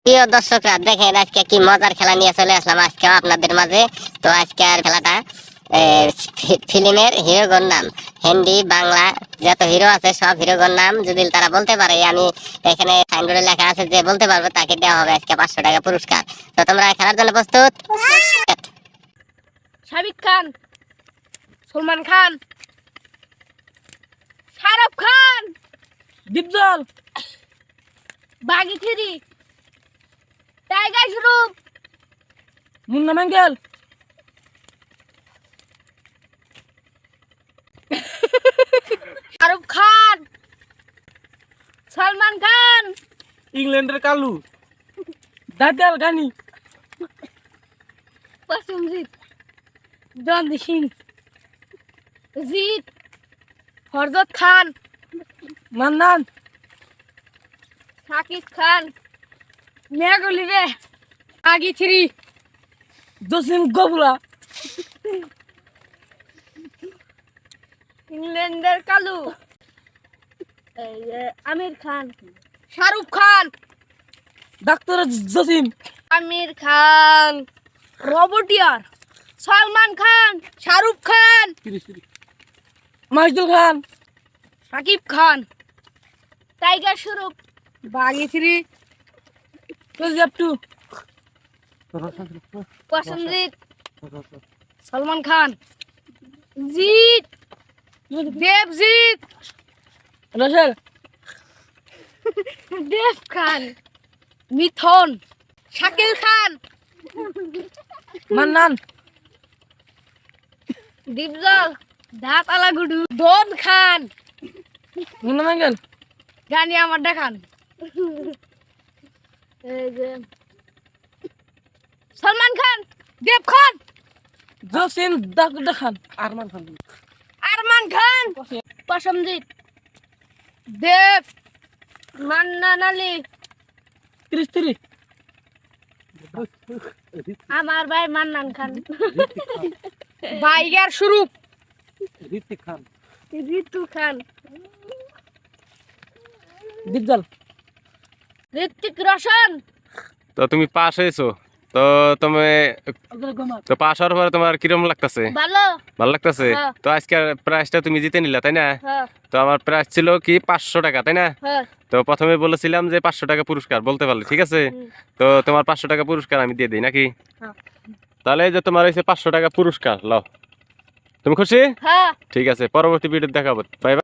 প্রিয় দর্শকরা দেখেন আজকে কি মজার খেলা নিয়ে চলে আসলাম আজকে আপনাদের মাঝে। তো আজকের খেলাটা ফিল্মের হিরোগণ নাম, হিন্দি বাংলা যত হিরো আছে সব হিরোগণ নাম যদি তারা বলতে পারে, আমি এখানে সাইনবোর্ডে লেখা আছে যে বলতে পারবে তাকে দেওয়া হবে আজকে 500 টাকা পুরস্কার। তো তোমরা খেলার জন্য প্রস্তুত? শাকিব খান, সলমান খান, শাহরুখ খান, দীপজল, বাগি থ্রি, টাইগার শ্রুপ, মুন্না ম্যাঙ্গেল, শাহরুখ খান, সলমান খান, ইংল্যান্ডের কালু, দাদাল গানি, প্রসেনজিৎ, জয়ন্ত সিং, জিৎ, ফরজত খান, মান্নান, শাকিব খান, মেঘলি রে, বাগি থ্রি, জসিম গবুলা, ইংল্যান্ডের কালু, আমির খান, শাহরুখ খান, ডাক্তার জসিম, আমির খান, রোবটিয়ার, সলমান খান, শাহরুখ খান, মাহিদুল খান, শাকিব খান, টাইগার শ্রুপ, বাগি থ্রি, প্রদীপ টু, প্রসেনজিৎ, সলমান খান, জিৎ, দেবজিৎ, রসেল, দেব খান, মিথুন, শাকিল খান, মান্নান, দীপজল, দাঁত আলাগুডু, ডন খান, মুন্না ম্যাঙ্গেল, গানি আমার দেখান, এই যে সলমান খান, দেব খান, জসিম ডাক্তার খান, আরমান খান, আরমান খান, প্রসেনজিৎ, দেব, মান্নান আলী, ত্রিশ আমার ভাই মান্নান খান, বাইগার স্বরূপ, ঋতিক খান, ঋতু খান, দীপজল। ঋত্বিক রোশন। তো তুমি পাস হয়েছো, তো তুমি তো পাস হওয়ার পরে তোমার কিরকম লাগতেছে? ভালো। ভালো লাগতেছে? হ্যাঁ। তো আজকের প্রাইসটা তুমি জিতে নিলা তাই না? হ্যাঁ তো আমার প্রাইস ছিল কি 500 টাকা তাই না? হ্যাঁ। তো প্রথমে বলেছিলাম যে 500 টাকা পুরস্কার বলতে পারলে, ঠিক আছে? তো তোমার 500 টাকা পুরস্কার আমি দিয়ে দিই নাকি? হ্যাঁ। তাহলে এই যে তোমার হয়েছে 500 টাকা পুরস্কার, লও। তুমি খুশি? হ্যাঁ। ঠিক আছে, পরবর্তী ভিডিও দেখাবো। Bye bye.